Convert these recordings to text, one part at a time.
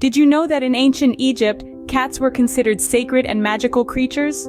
Did you know that in ancient Egypt, cats were considered sacred and magical creatures?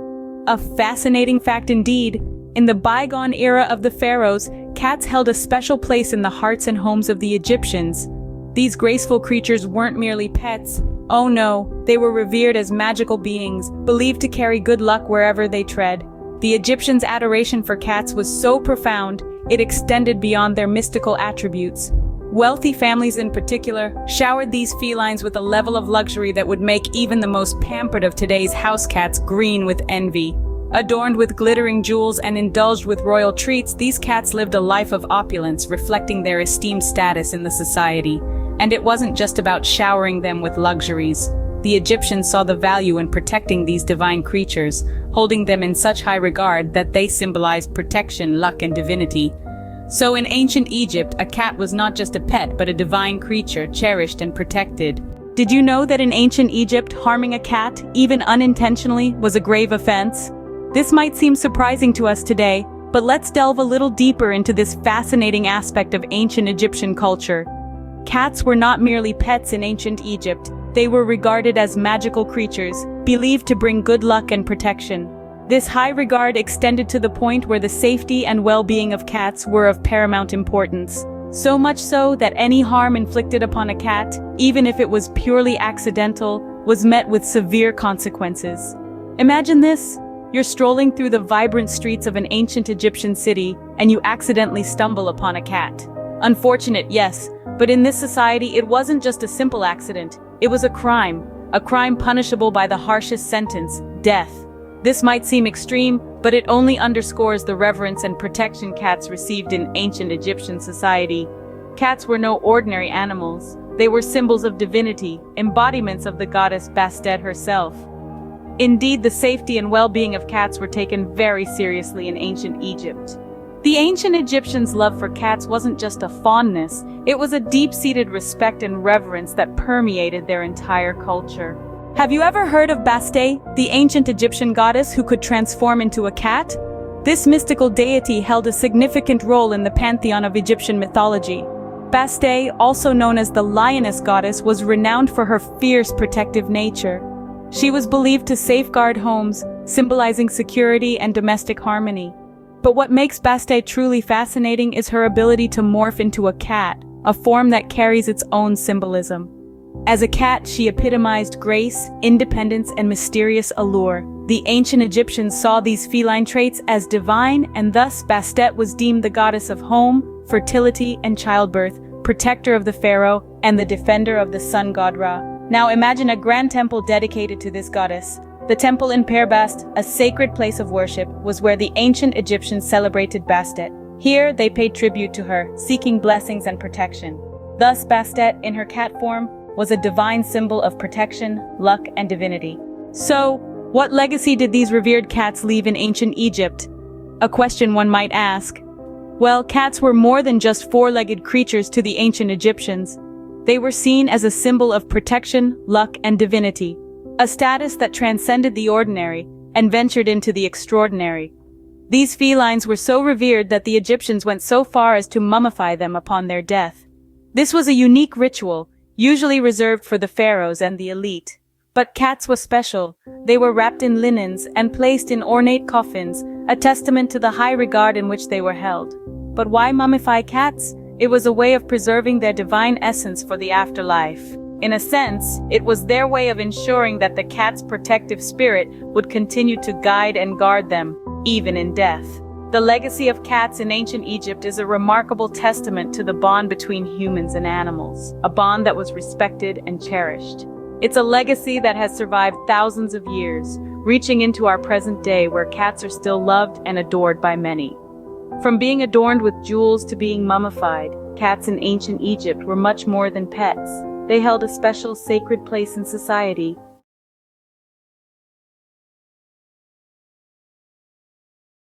A fascinating fact indeed. In the bygone era of the Pharaohs, cats held a special place in the hearts and homes of the Egyptians. These graceful creatures weren't merely pets. Oh no, they were revered as magical beings, believed to carry good luck wherever they tread. The Egyptians' adoration for cats was so profound, it extended beyond their mystical attributes. Wealthy families in particular showered these felines with a level of luxury that would make even the most pampered of today's house cats green with envy. Adorned with glittering jewels and indulged with royal treats, these cats lived a life of opulence, reflecting their esteemed status in the society. And it wasn't just about showering them with luxuries. The Egyptians saw the value in protecting these divine creatures, holding them in such high regard that they symbolized protection, luck, and divinity. So in ancient Egypt, a cat was not just a pet but a divine creature, cherished and protected. Did you know that in ancient Egypt, harming a cat, even unintentionally, was a grave offense? This might seem surprising to us today, but let's delve a little deeper into this fascinating aspect of ancient Egyptian culture. Cats were not merely pets in ancient Egypt. They were regarded as magical creatures, believed to bring good luck and protection. This high regard extended to the point where the safety and well-being of cats were of paramount importance. So much so that any harm inflicted upon a cat, even if it was purely accidental, was met with severe consequences. Imagine this. You're strolling through the vibrant streets of an ancient Egyptian city, and you accidentally stumble upon a cat. Unfortunate, yes, but in this society it wasn't just a simple accident. It was a crime punishable by the harshest sentence, death. This might seem extreme, but it only underscores the reverence and protection cats received in ancient Egyptian society. Cats were no ordinary animals. They were symbols of divinity, embodiments of the goddess Bastet herself. Indeed, the safety and well-being of cats were taken very seriously in ancient Egypt. The ancient Egyptians' love for cats wasn't just a fondness, it was a deep-seated respect and reverence that permeated their entire culture. Have you ever heard of Bastet, the ancient Egyptian goddess who could transform into a cat? This mystical deity held a significant role in the pantheon of Egyptian mythology. Bastet, also known as the lioness goddess, was renowned for her fierce protective nature. She was believed to safeguard homes, symbolizing security and domestic harmony. But what makes Bastet truly fascinating is her ability to morph into a cat, a form that carries its own symbolism. As a cat, she epitomized grace, independence, and mysterious allure. The ancient Egyptians saw these feline traits as divine, and thus Bastet was deemed the goddess of home, fertility, and childbirth, protector of the pharaoh, and the defender of the sun god Ra. Now imagine a grand temple dedicated to this goddess. The temple in Bast, a sacred place of worship, was where the ancient Egyptians celebrated Bastet. Here, they paid tribute to her, seeking blessings and protection. Thus, Bastet, in her cat form, was a divine symbol of protection, luck, and divinity. So, what legacy did these revered cats leave in ancient Egypt? A question one might ask. Well, cats were more than just four-legged creatures to the ancient Egyptians. They were seen as a symbol of protection, luck, and divinity. A status that transcended the ordinary and ventured into the extraordinary. These felines were so revered that the Egyptians went so far as to mummify them upon their death. This was a unique ritual, usually reserved for the pharaohs and the elite. But cats were special. They were wrapped in linens and placed in ornate coffins, a testament to the high regard in which they were held. But why mummify cats? It was a way of preserving their divine essence for the afterlife. In a sense, it was their way of ensuring that the cat's protective spirit would continue to guide and guard them, even in death. The legacy of cats in ancient Egypt is a remarkable testament to the bond between humans and animals, a bond that was respected and cherished. It's a legacy that has survived thousands of years, reaching into our present day where cats are still loved and adored by many. From being adorned with jewels to being mummified, cats in ancient Egypt were much more than pets. They held a special sacred place in society,